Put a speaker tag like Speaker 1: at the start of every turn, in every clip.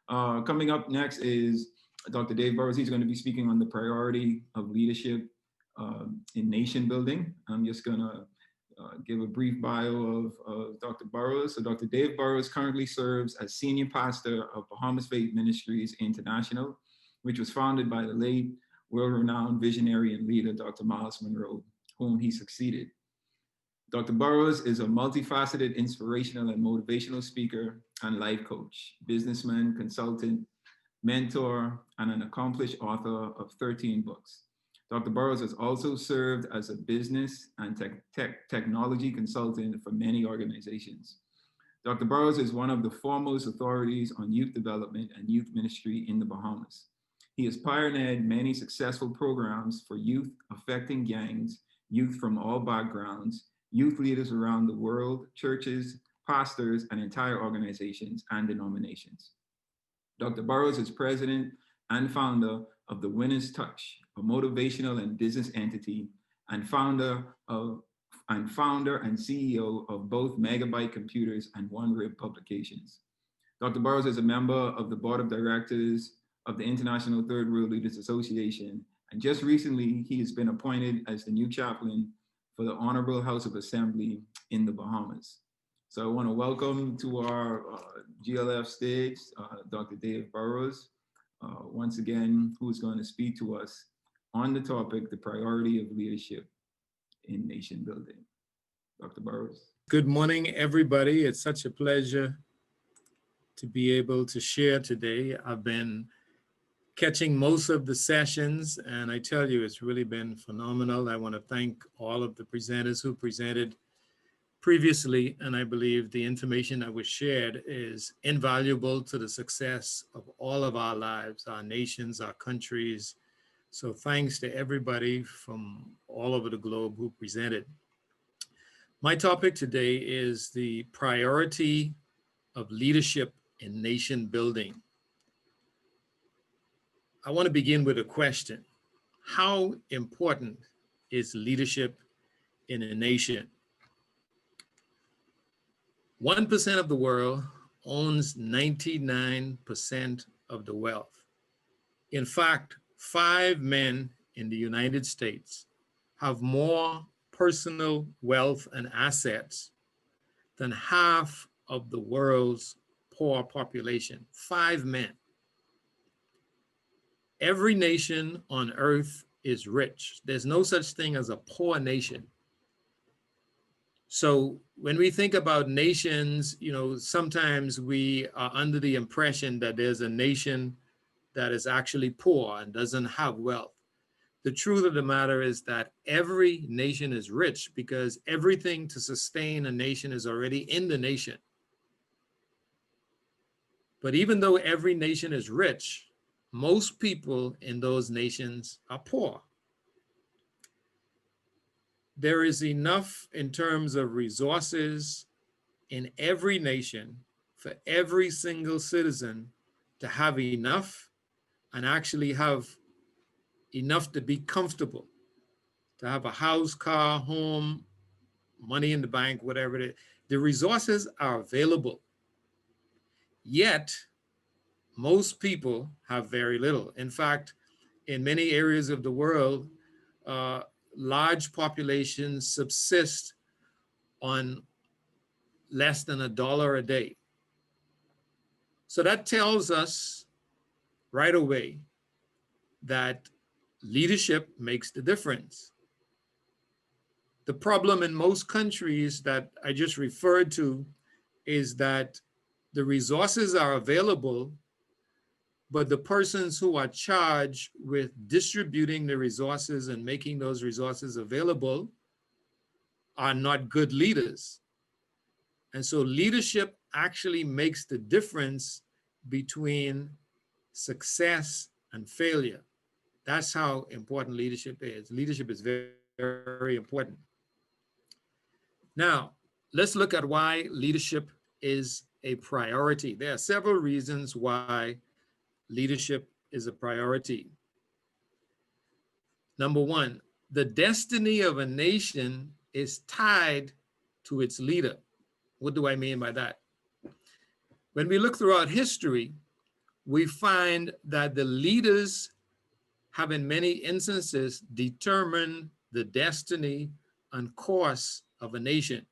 Speaker 1: Coming up next is Dr. Dave Burrows. He's going to be speaking on the priority of leadership in nation building. I'm just going to give a brief bio of Dr. Burrows. So Dr. Dave Burrows currently serves as senior pastor of Bahamas Faith Ministries International, which was founded by the late world-renowned visionary and leader, Dr. Miles Monroe, whom he succeeded. Dr. Burrows is a multifaceted, inspirational, and motivational speaker and life coach, businessman, consultant, mentor, and an accomplished author of 13 books. Dr. Burrows has also served as a business and technology consultant for many organizations. Dr. Burrows is one of the foremost authorities on youth development and youth ministry in the Bahamas. He has pioneered many successful programs for youth affecting gangs, youth from all backgrounds, youth leaders around the world, churches, pastors, and entire organizations and denominations. Dr. Burrows is president and founder of the Winner's Touch, a motivational and business entity, and founder and CEO of both Megabyte Computers and One Rib Publications. Dr. Burrows is a member of the board of directors of the International Third World Leaders Association, and just recently he has been appointed as the new chaplain for the Honorable House of Assembly in the Bahamas. So I want to welcome to our GLF stage, Dr. Dave Burrows, once again, who is going to speak to us on the topic, the priority of leadership in nation building. Dr. Burrows.
Speaker 2: Good morning, everybody. It's such a pleasure to be able to share today. I've been catching most of the sessions, and I tell you, it's really been phenomenal. I want to thank all of the presenters who presented previously, and I believe the information that was shared is invaluable to the success of all of our lives, our nations, our countries. So thanks to everybody from all over the globe who presented. My topic today is the priority of leadership in nation building. I want to begin with a question. How important is leadership in a nation? 1% of the world owns 99% of the wealth. In fact, 5 men in the United States have more personal wealth and assets than half of the world's poor population. 5 men. Every nation on earth is rich. There's no such thing as a poor nation. So when we think about nations, sometimes we are under the impression that there's a nation that is actually poor and doesn't have wealth. The truth of the matter is that every nation is rich because everything to sustain a nation is already in the nation. But even though every nation is rich, most people in those nations are poor. There is enough in terms of resources in every nation for every single citizen to have enough and actually have enough to be comfortable, to have a house, car, home, money in the bank, whatever it is. The resources are available. Yet, most people have very little. In fact, in many areas of the world, large populations subsist on less than $1 a day. So that tells us right away that leadership makes the difference. The problem in most countries that I just referred to is that the resources are available, but the persons who are charged with distributing the resources and making those resources available are not good leaders. And so leadership actually makes the difference between success and failure. That's how important leadership is. Leadership is very, very important. Now, let's look at why leadership is a priority. There are several reasons why leadership is a priority. Number one, the destiny of a nation is tied to its leader. What do I mean by that? When we look throughout history, we find that the leaders have in many instances determined the destiny and course of a nation.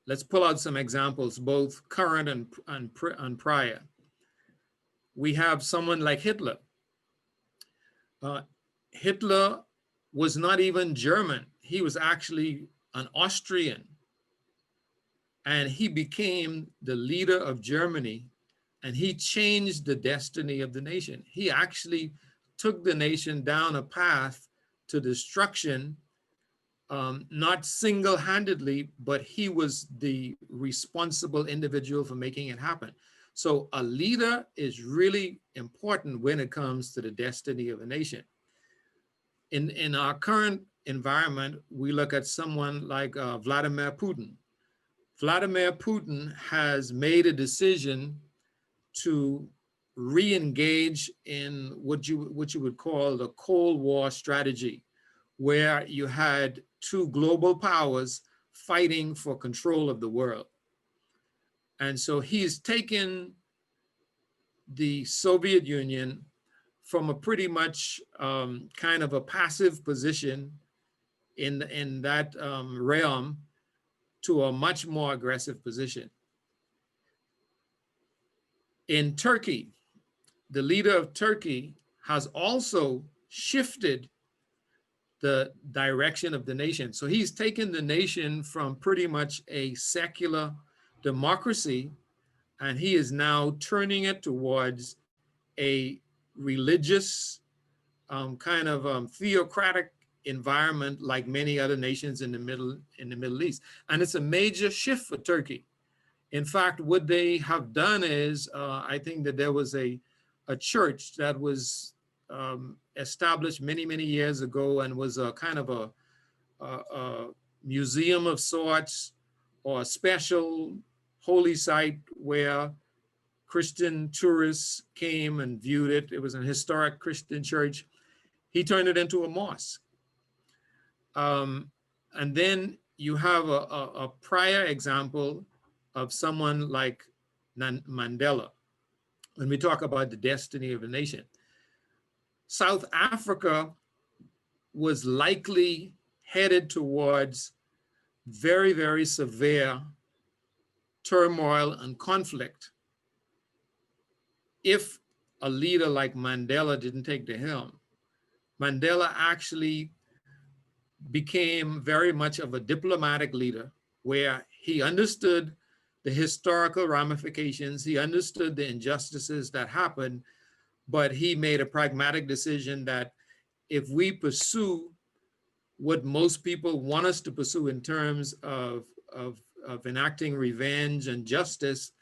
Speaker 2: Let's pull out some examples, both current and prior. We have someone like Hitler. Hitler was not even German. He was actually an Austrian. And he became the leader of Germany, and he changed the destiny of the nation. He actually took the nation down a path to destruction, not single-handedly, but he was the responsible individual for making it happen. So a leader is really important when it comes to the destiny of a nation. In our current environment, we look at someone like Vladimir Putin. Vladimir Putin has made a decision to re-engage in what you would call the Cold War strategy, where you had two global powers fighting for control of the world. And so he's taken the Soviet Union from a pretty much kind of a passive position in that realm to a much more aggressive position. In Turkey, the leader of Turkey has also shifted the direction of the nation. So he's taken the nation from pretty much a secular democracy, and he is now turning it towards a religious kind of theocratic environment like many other nations in the Middle East. And it's a major shift for Turkey. In fact, what they have done is, I think that there was a church that was established many, many years ago and was a kind of a museum of sorts, or a special holy site where Christian tourists came and viewed it. It was an historic Christian church. He turned it into a mosque. And then you have a prior example of someone like Mandela, when we talk about the destiny of a nation. South Africa was likely headed towards very, very severe turmoil and conflict if a leader like Mandela didn't take the helm. Mandela actually became very much of a diplomatic leader, where he understood the historical ramifications, he understood the injustices that happened, but he made a pragmatic decision that if we pursue what most people want us to pursue in terms of enacting revenge and justice,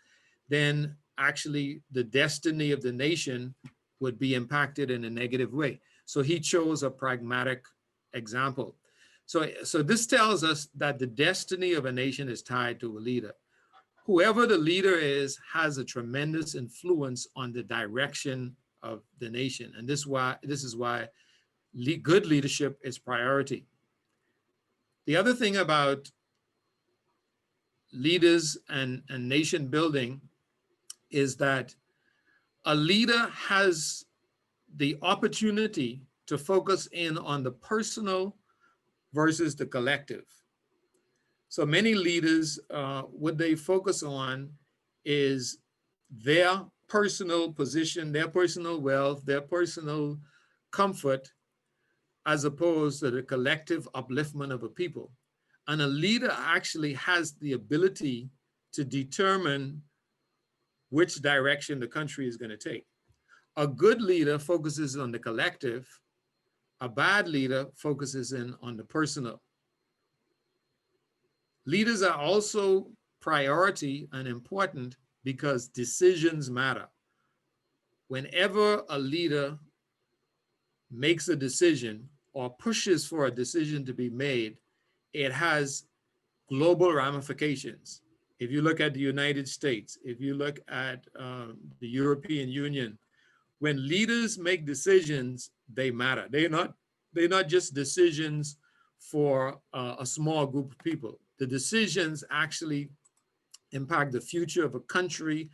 Speaker 2: then actually the destiny of the nation would be impacted in a negative way. So he chose a pragmatic example. So this tells us that the destiny of a nation is tied to a leader. Whoever the leader is has a tremendous influence on the direction of the nation. And this is why good leadership is priority. The other thing about leaders and nation building is that a leader has the opportunity to focus in on the personal versus the collective. So many leaders, what they focus on is their personal position, their personal wealth, their personal comfort, as opposed to the collective upliftment of a people. And a leader actually has the ability to determine which direction the country is going to take. A good leader focuses on the collective. A bad leader focuses in on the personal. Leaders are also priority and important because decisions matter. Whenever a leader makes a decision or pushes for a decision to be made, it has global ramifications. If you look at the United States, if you look at the European Union, when leaders make decisions, they matter. They're not just decisions for a small group of people. The decisions actually impact the future of a country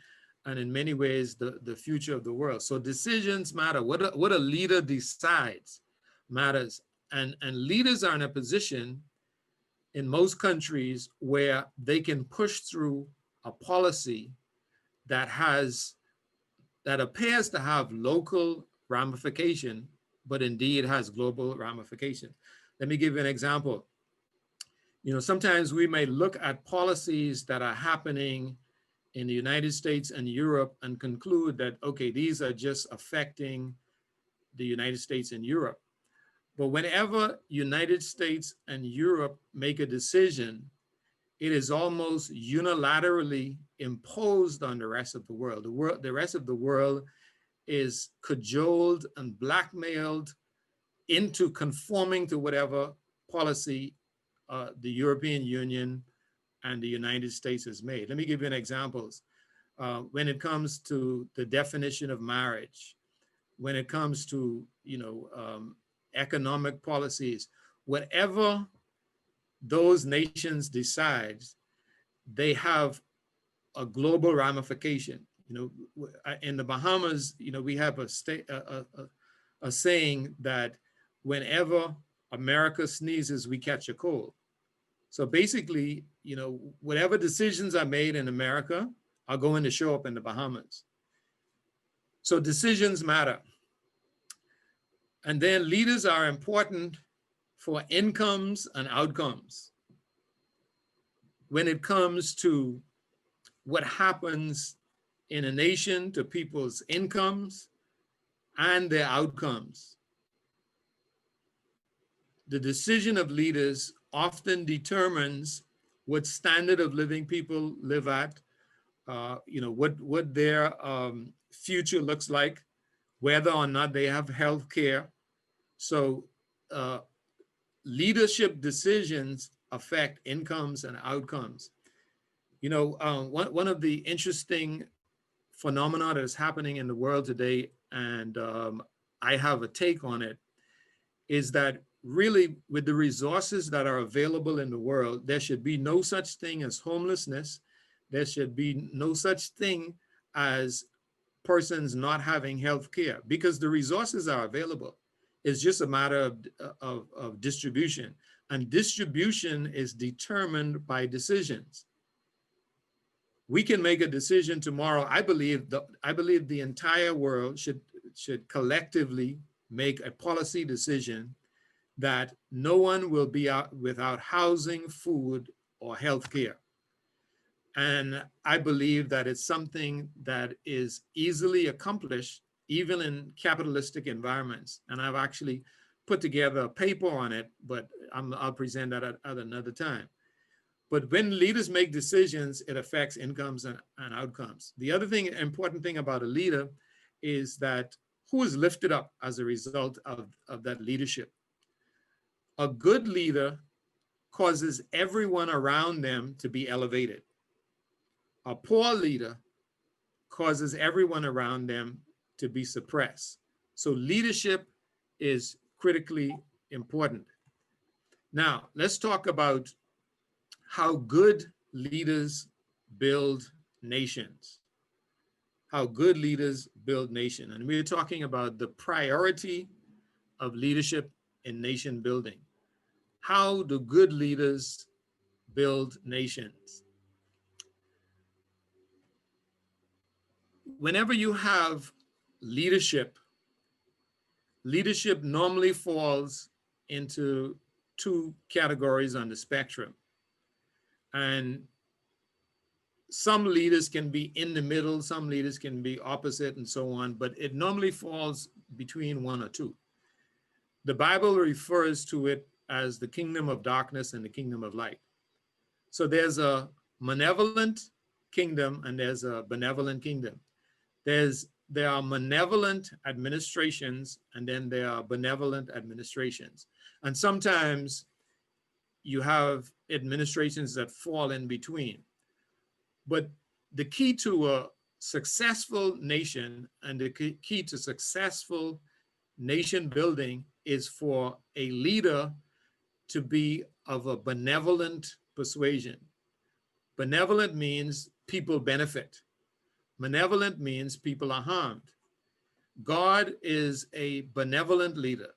Speaker 2: and in many ways, the future of the world. So decisions matter. What a leader decides matters. And leaders are in a position in most countries where they can push through a policy that appears to have local ramification, but indeed has global ramification. Let me give you an example. Sometimes we may look at policies that are happening in the United States and Europe and conclude that, okay, these are just affecting the United States and Europe. But whenever United States and Europe make a decision, it is almost unilaterally imposed on the rest of the world. The rest of the world is cajoled and blackmailed into conforming to whatever policy the European Union and the United States has made. Let me give you an example. When it comes to the definition of marriage, when it comes to economic policies, whatever those nations decide, they have a global ramification. In the Bahamas, we have a saying that whenever America sneezes, we catch a cold. So basically, whatever decisions are made in America are going to show up in the Bahamas. So decisions matter. And then leaders are important for incomes and outcomes. When it comes to what happens in a nation to people's incomes and their outcomes, the decision of leaders often determines what standard of living people live at, what their future looks like, whether or not they have health care. So leadership decisions affect incomes and outcomes. One of the interesting phenomena that is happening in the world today, and I have a take on it, is that really with the resources that are available in the world, there should be no such thing as homelessness. There should be no such thing as persons not having health care, because the resources are available. It's just a matter of distribution, and distribution is determined by decisions. We can make a decision tomorrow. I believe the entire world should collectively make a policy decision that no one will be out without housing, food, or health care. And I believe that it's something that is easily accomplished even in capitalistic environments. And I've actually put together a paper on it, but I'll present that at another time. But when leaders make decisions, it affects incomes and outcomes. The other important thing about a leader is that who is lifted up as a result of that leadership. A good leader causes everyone around them to be elevated. A poor leader causes everyone around them to be suppressed. So leadership is critically important. Now, let's talk about how good leaders build nations. How good leaders build nations. And we're talking about the priority of leadership in nation building. How do good leaders build nations? Whenever you have leadership, leadership normally falls into two categories on the spectrum. And some leaders can be in the middle, some leaders can be opposite, and so on, but it normally falls between one or two. The Bible refers to it as the kingdom of darkness and the kingdom of light. So there's a malevolent kingdom and there's a benevolent kingdom. There are malevolent administrations and then there are benevolent administrations. And sometimes you have administrations that fall in between. But the key to a successful nation and the key to successful nation building is for a leader to be of a benevolent persuasion. Benevolent means people benefit. Malevolent means people are harmed. God is a benevolent leader.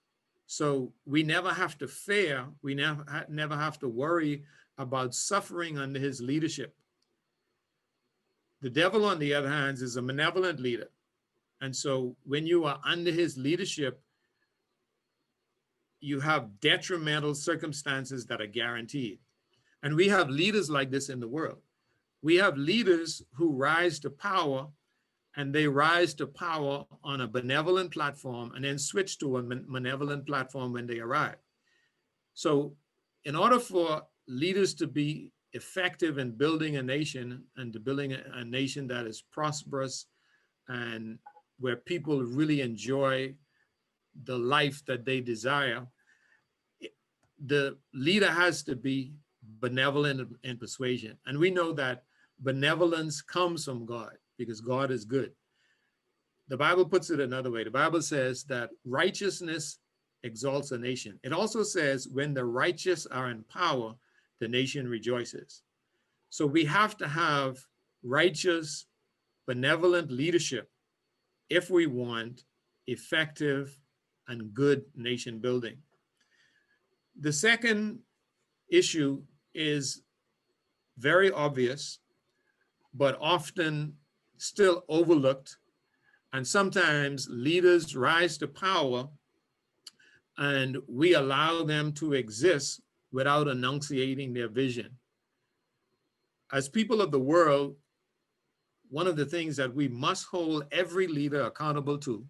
Speaker 2: So we never have to fear, we never have to worry about suffering under his leadership. The devil, on the other hand, is a malevolent leader. And so when you are under his leadership, you have detrimental circumstances that are guaranteed. And we have leaders like this in the world. We have leaders who rise to power, and they rise to power on a benevolent platform and then switch to a malevolent platform when they arrive. So in order for leaders to be effective in building a nation and to building a nation that is prosperous and where people really enjoy the life that they desire, the leader has to be benevolent in persuasion. And we know that benevolence comes from God because God is good. The Bible puts it another way. The Bible says that righteousness exalts a nation. It also says when the righteous are in power, the nation rejoices. So we have to have righteous, benevolent leadership if we want effective and good nation building. The second issue is very obvious, but often still overlooked. And sometimes leaders rise to power and we allow them to exist without enunciating their vision. As people of the world, one of the things that we must hold every leader accountable to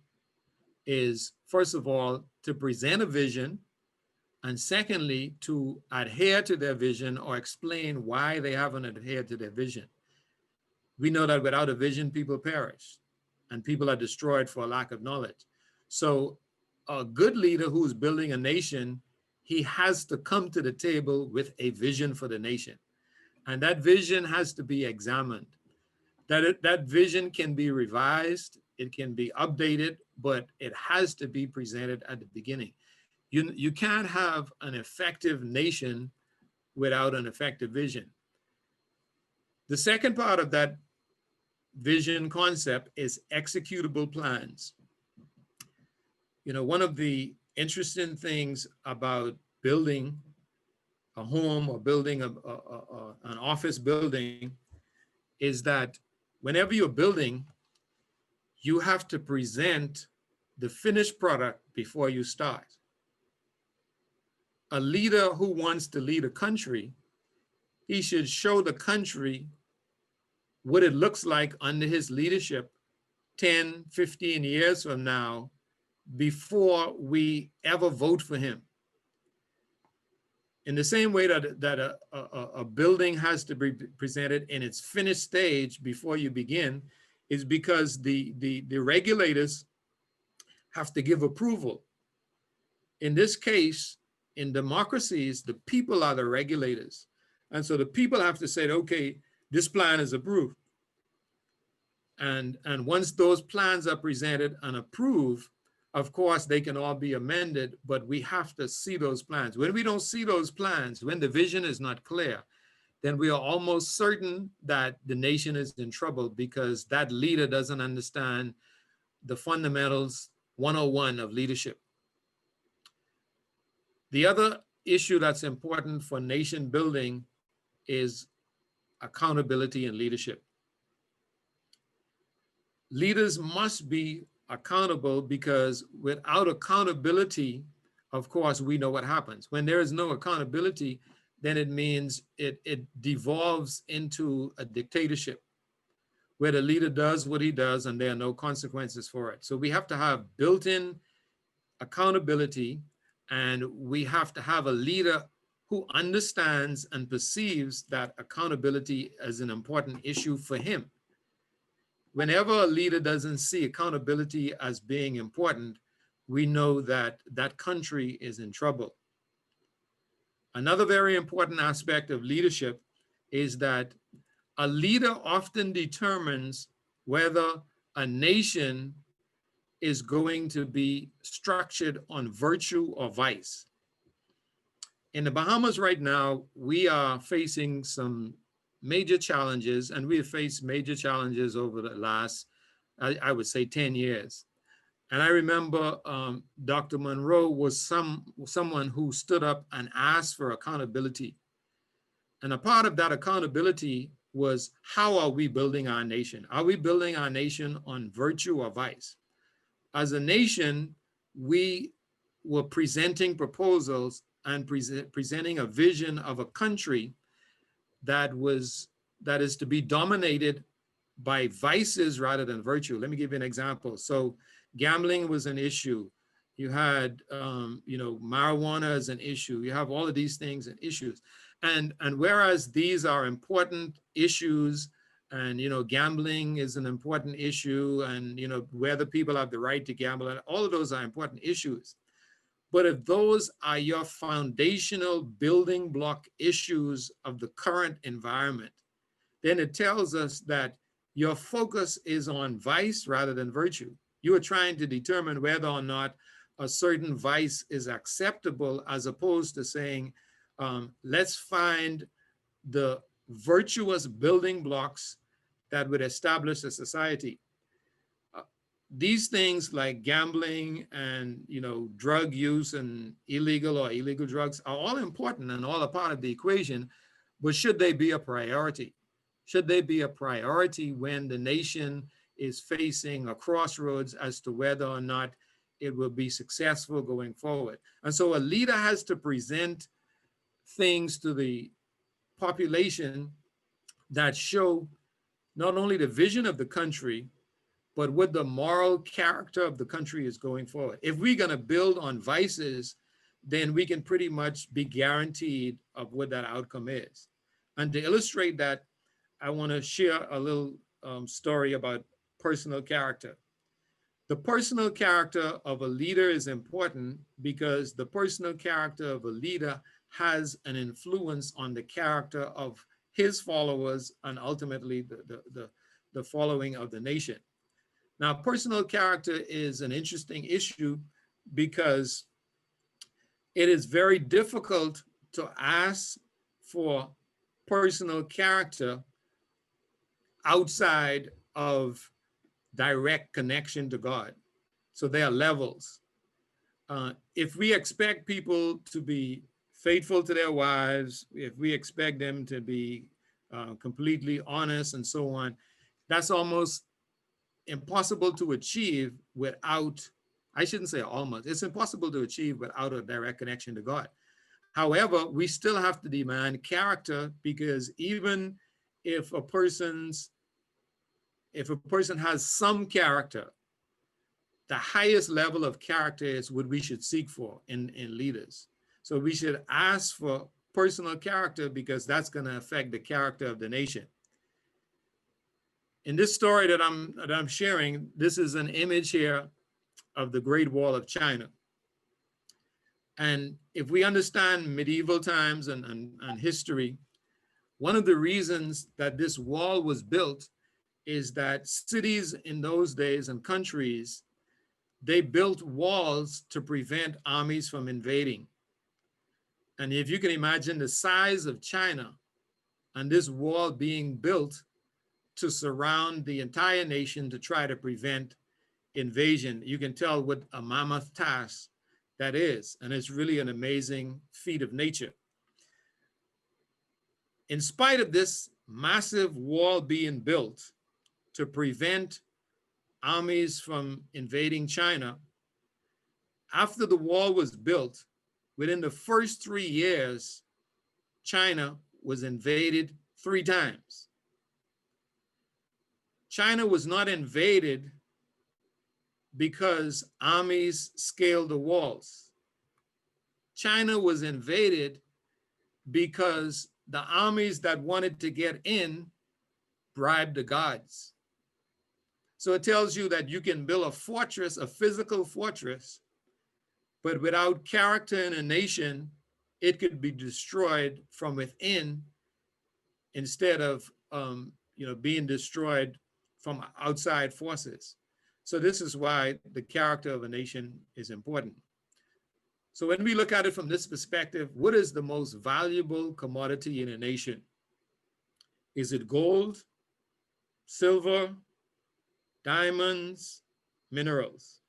Speaker 2: is, first of all, to present a vision, and secondly, to adhere to their vision or explain why they haven't adhered to their vision. We know that without a vision, people perish and people are destroyed for a lack of knowledge. So a good leader who's building a nation, he has to come to the table with a vision for the nation. And that vision has to be examined. That vision can be revised, it can be updated, but it has to be presented at the beginning. You can't have an effective nation without an effective vision. The second part of that vision concept is executable plans. You know, one of the interesting things about building a home or building an office building is that whenever you're building, you have to present the finished product before you start. A leader who wants to lead a country, he should show the country what it looks like under his leadership 10, 15 years from now before we ever vote for him. In the same way that a building has to be presented in its finished stage before you begin, is because the regulators have to give approval. In this case, in democracies, the people are the regulators. And so the people have to say, okay, this plan is approved. And once those plans are presented and approved, of course, they can all be amended, but we have to see those plans. When we don't see those plans, when the vision is not clear, then we are almost certain that the nation is in trouble because that leader doesn't understand the fundamentals 101 of leadership. The other issue that's important for nation building is accountability and leadership. Leaders must be accountable because without accountability, of course, we know what happens. When there is no accountability, then it means it devolves into a dictatorship where the leader does what he does and there are no consequences for it. So we have to have built-in accountability, and we have to have a leader who understands and perceives that accountability as an important issue for him. Whenever a leader doesn't see accountability as being important, we know that that country is in trouble. Another very important aspect of leadership is that a leader often determines whether a nation is going to be structured on virtue or vice. In the Bahamas right now, we are facing some major challenges, and we have faced major challenges over the last, I would say, 10 years. And I remember Dr. Monroe was someone who stood up and asked for accountability. And a part of that accountability was, how are we building our nation? Are we building our nation on virtue or vice? As a nation, we were presenting proposals and presenting a vision of a country that is to be dominated by vices rather than virtue. Let me give you an example. So gambling was an issue. You had, marijuana as an issue. You have all of these things and issues. And whereas these are important issues, and, gambling is an important issue, and, whether people have the right to gamble, and all of those are important issues. But if those are your foundational building block issues of the current environment, then it tells us that your focus is on vice rather than virtue. You are trying to determine whether or not a certain vice is acceptable, as opposed to saying, let's find the virtuous building blocks that would establish a society. These things like gambling and drug use and illegal drugs are all important and all a part of the equation, but should they be a priority? Should they be a priority when the nation is facing a crossroads as to whether or not it will be successful going forward? And so a leader has to present things to the population that show not only the vision of the country, but what the moral character of the country is going forward. If we're going to build on vices, then we can pretty much be guaranteed of what that outcome is. And to illustrate that, I want to share a little story about personal character. The personal character of a leader is important because the personal character of a leader has an influence on the character of his followers and ultimately the following of the nation. Now, personal character is an interesting issue because it is very difficult to ask for personal character outside of direct connection to God. So there are levels. If we expect people to be faithful to their wives, if we expect them to be completely honest and so on, that's almost impossible to achieve without, I shouldn't say almost, it's impossible to achieve without a direct connection to God. However, we still have to demand character, because even if a person has some character, the highest level of character is what we should seek for in leaders. So we should ask for personal character because that's going to affect the character of the nation. In this story that I'm sharing, this is an image here of the Great Wall of China. And if we understand medieval times and history, one of the reasons that this wall was built is that cities in those days and countries, they built walls to prevent armies from invading. And if you can imagine the size of China and this wall being built to surround the entire nation to try to prevent invasion, you can tell what a mammoth task that is. And it's really an amazing feat of nature. In spite of this massive wall being built to prevent armies from invading China, after the wall was built, within the first 3 years, China was invaded 3 times. China was not invaded because armies scaled the walls. China was invaded because the armies that wanted to get in bribed the gods. So it tells you that you can build a fortress, a physical fortress, but without character in a nation, it could be destroyed from within instead of being destroyed from outside forces. So this is why the character of a nation is important. So when we look at it from this perspective, what is the most valuable commodity in a nation? Is it gold, silver, diamonds, minerals?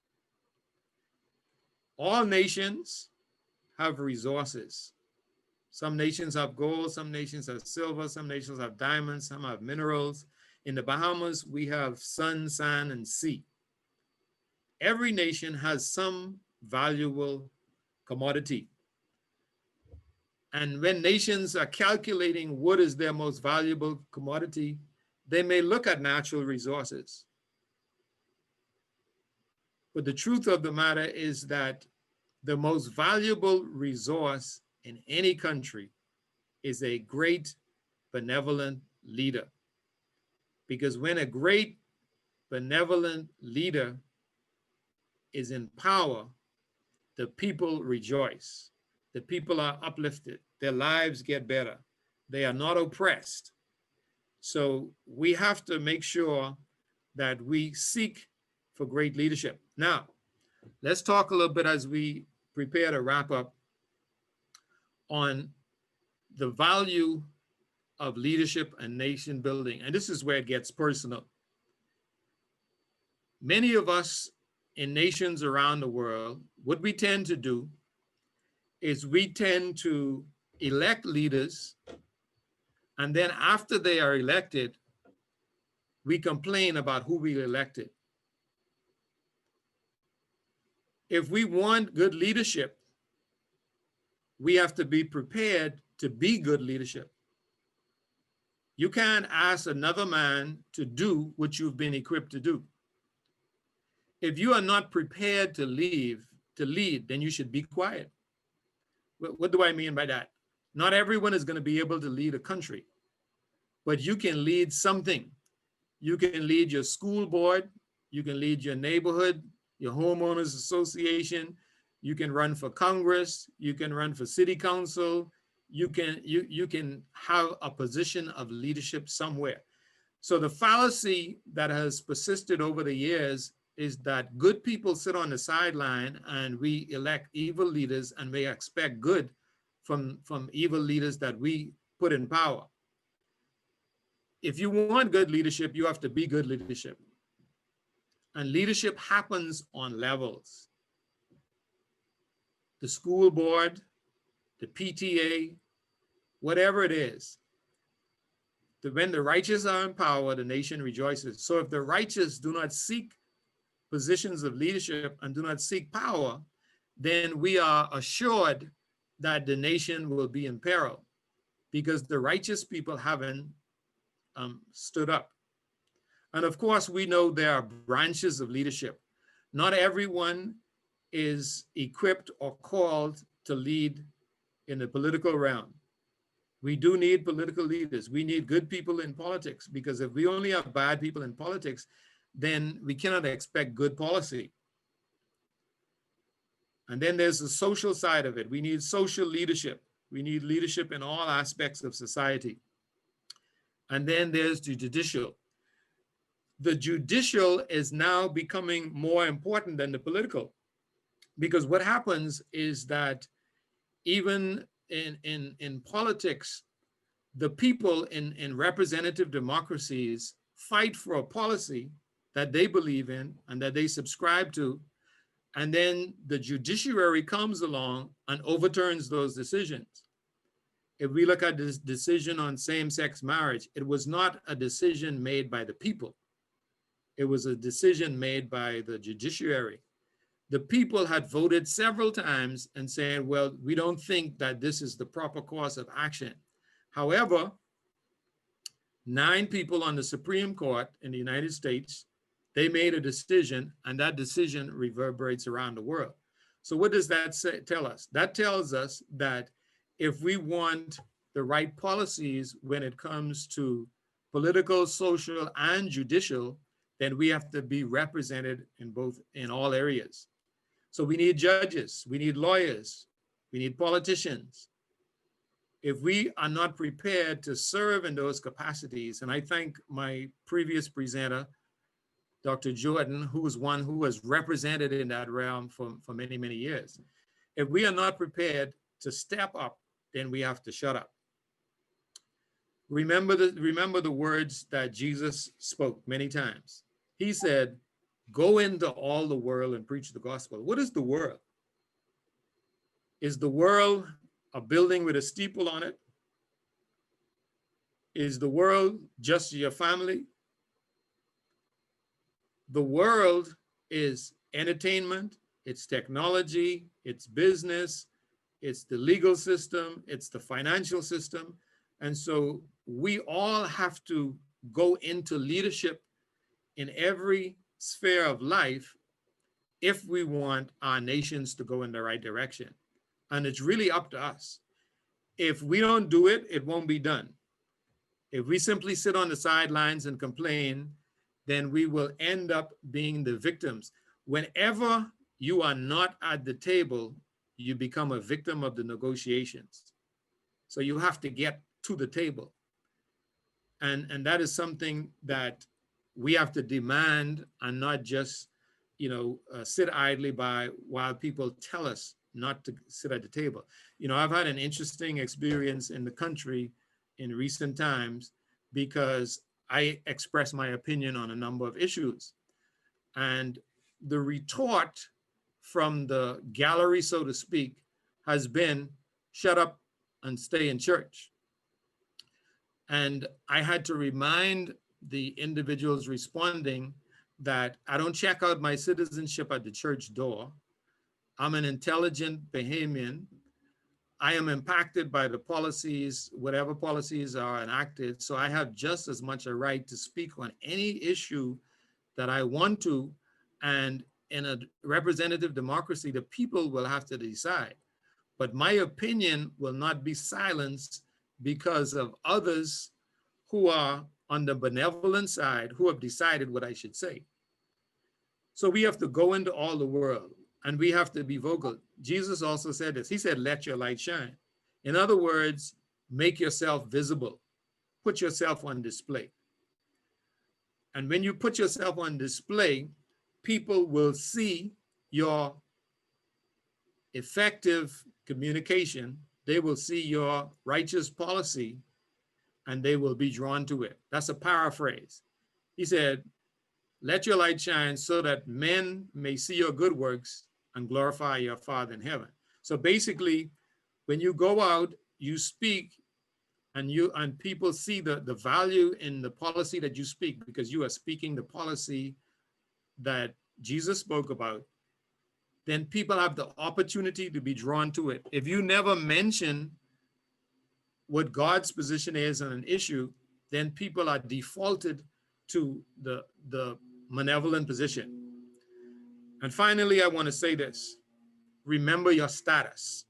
Speaker 2: All nations have resources. Some nations have gold, some nations have silver, some nations have diamonds, some have minerals. In the Bahamas, we have sun, sand, and sea. Every nation has some valuable commodity. And when nations are calculating what is their most valuable commodity, they may look at natural resources. But the truth of the matter is that the most valuable resource in any country is a great benevolent leader. Because when a great benevolent leader is in power, the people rejoice. The people are uplifted. Their lives get better. They are not oppressed. So we have to make sure that we seek for great leadership. Now, let's talk a little bit as we prepare to wrap up on the value of leadership and nation building. And this is where it gets personal. Many of us in nations around the world, what we tend to do is we tend to elect leaders, and then after they are elected, we complain about who we elected. If we want good leadership, we have to be prepared to be good leadership. You can't ask another man to do what you've been equipped to do. If you are not prepared to lead, then you should be quiet. What do I mean by that? Not everyone is going to be able to lead a country, but you can lead something. You can lead your school board, you can lead your neighborhood, your homeowners association, you can run for Congress, you can run for city council, you can have a position of leadership somewhere. So the fallacy that has persisted over the years is that good people sit on the sideline and we elect evil leaders and we expect good from evil leaders that we put in power. If you want good leadership, you have to be good leadership. And leadership happens on levels. The school board, the PTA, whatever it is. When the righteous are in power, the nation rejoices. So if the righteous do not seek positions of leadership and do not seek power, then we are assured that the nation will be in peril because the righteous people haven't stood up. And of course, we know there are branches of leadership. Not everyone is equipped or called to lead in the political realm. We do need political leaders. We need good people in politics, because if we only have bad people in politics, then we cannot expect good policy. And then there's the social side of it. We need social leadership. We need leadership in all aspects of society. And then there's the judicial. The judicial is now becoming more important than the political, because what happens is that even in politics, the people in representative democracies fight for a policy that they believe in and that they subscribe to, and then the judiciary comes along and overturns those decisions. If we look at this decision on same-sex marriage, it was not a decision made by the people. It was a decision made by the judiciary. The people had voted several times and saying, well, we don't think that this is the proper course of action. However, 9 people on the Supreme Court in the United States, they made a decision, and that decision reverberates around the world. So what does that tell us? That tells us that if we want the right policies when it comes to political, social, and judicial, then we have to be represented in all areas. So we need judges, we need lawyers, we need politicians. If we are not prepared to serve in those capacities, and I thank my previous presenter, Dr. Jordan, who is one who was represented in that realm for many, many years. If we are not prepared to step up, then we have to shut up. Remember the words that Jesus spoke many times. He said, go into all the world and preach the gospel. What is the world? Is the world a building with a steeple on it? Is the world just your family? The world is entertainment, it's technology, it's business, it's the legal system, it's the financial system. And so we all have to go into leadership in every sphere of life if we want our nations to go in the right direction. And it's really up to us. If we don't do it, it won't be done. If we simply sit on the sidelines and complain, then we will end up being the victims. Whenever you are not at the table, you become a victim of the negotiations. So you have to get to the table. And that is something that we have to demand, and not just, sit idly by while people tell us not to sit at the table. I've had an interesting experience in the country in recent times because I express my opinion on a number of issues. And the retort from the gallery, so to speak, has been, shut up and stay in church. And I had to remind the individuals responding that I don't check out my citizenship at the church door. I'm an intelligent Bahamian. I am impacted by the policies, whatever policies are enacted. So I have just as much a right to speak on any issue that I want to. And in a representative democracy, the people will have to decide. But my opinion will not be silenced because of others who are on the benevolent side who have decided what I should say. So we have to go into all the world and we have to be vocal. Jesus also said this. He said, let your light shine. In other words, make yourself visible. Put yourself on display. And when you put yourself on display, people will see your effective communication. They will see your righteous policy and they will be drawn to it. That's a paraphrase. He said, let your light shine so that men may see your good works and glorify your Father in heaven. So basically, when you go out, you speak, and people see the value in the policy that you speak, because you are speaking the policy that Jesus spoke about, then people have the opportunity to be drawn to it. If you never mention what God's position is on an issue, then people are defaulted to the malevolent position. And finally, I want to say this. Remember your status.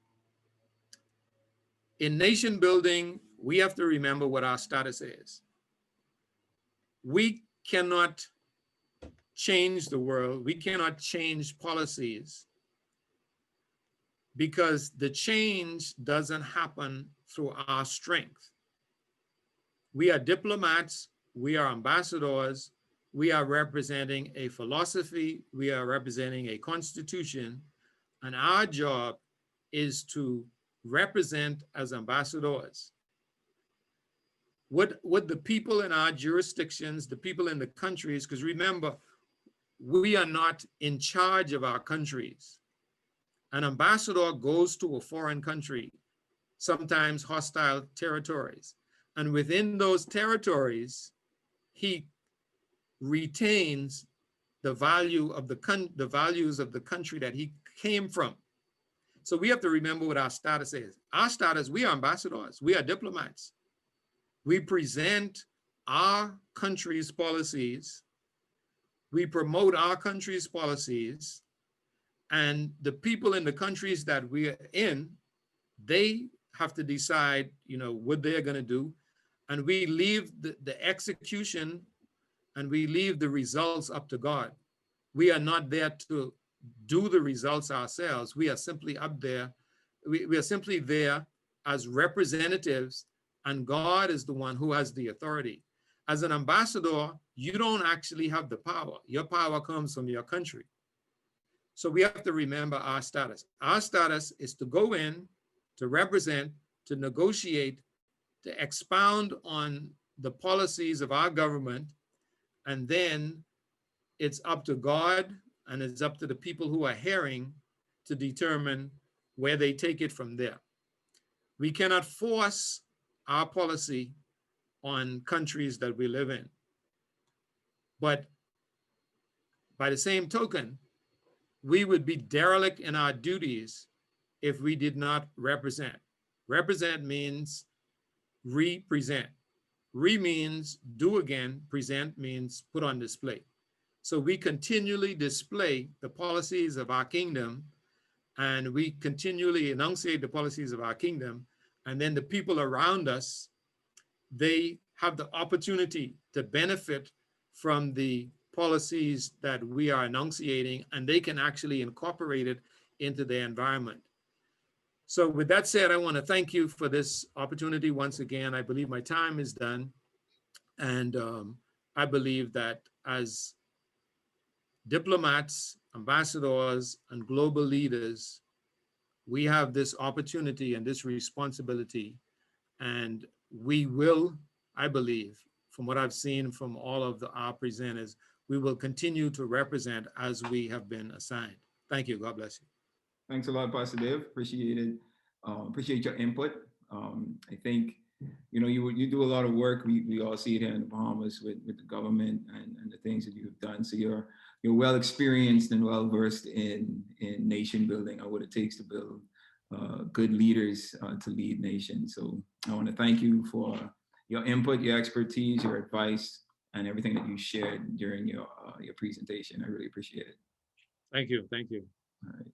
Speaker 2: In nation building, we have to remember what our status is. We cannot change the world. We cannot change policies because the change doesn't happen through our strength. We are diplomats. We are ambassadors. We are representing a philosophy. We are representing a constitution. And our job is to represent as ambassadors. What the people in our jurisdictions, the people in the countries, because remember, we are not in charge of our countries. An ambassador goes to a foreign country, sometimes hostile territories. And within those territories, he retains the value of the values of the country that he came from. So we have to remember what our status is. Our status, we are ambassadors, we are diplomats. We present our country's policies, we promote our country's policies, and the people in the countries that we are in, they have to decide, what they're gonna do. And we leave the execution and we leave the results up to God. We are not there to do the results ourselves. We are simply up there. We are simply there as representatives, and God is the one who has the authority. As an ambassador, you don't actually have the power. Your power comes from your country. So we have to remember our status. Our status is to go in, to represent, to negotiate, to expound on the policies of our government, and then it's up to God and it's up to the people who are hearing to determine where they take it from there. We cannot force our policy on countries that we live in. But by the same token, we would be derelict in our duties if we did not represent. Represent means represent. Re means do again, present means put on display. So we continually display the policies of our kingdom, and we continually enunciate the policies of our kingdom, and then the people around us, they have the opportunity to benefit from the policies that we are enunciating, and they can actually incorporate it into their environment. So with that said, I want to thank you for this opportunity once again. I believe my time is done. And I believe that as diplomats, ambassadors, and global leaders, we have this opportunity and this responsibility. And we will, I believe, from what I've seen from all of our presenters, we will continue to represent as we have been assigned. Thank you. God bless you.
Speaker 1: Thanks a lot, Pastor Dave. Appreciate it. Appreciate your input. I think, you do a lot of work. We all see it here in the Bahamas with the government and the things that you've done. So you're well experienced and well versed in nation building, or what it takes to build good leaders to lead nations. So I want to thank you for your input, your expertise, your advice, and everything that you shared during your presentation. I really appreciate it.
Speaker 2: Thank you. Thank you.
Speaker 1: All right.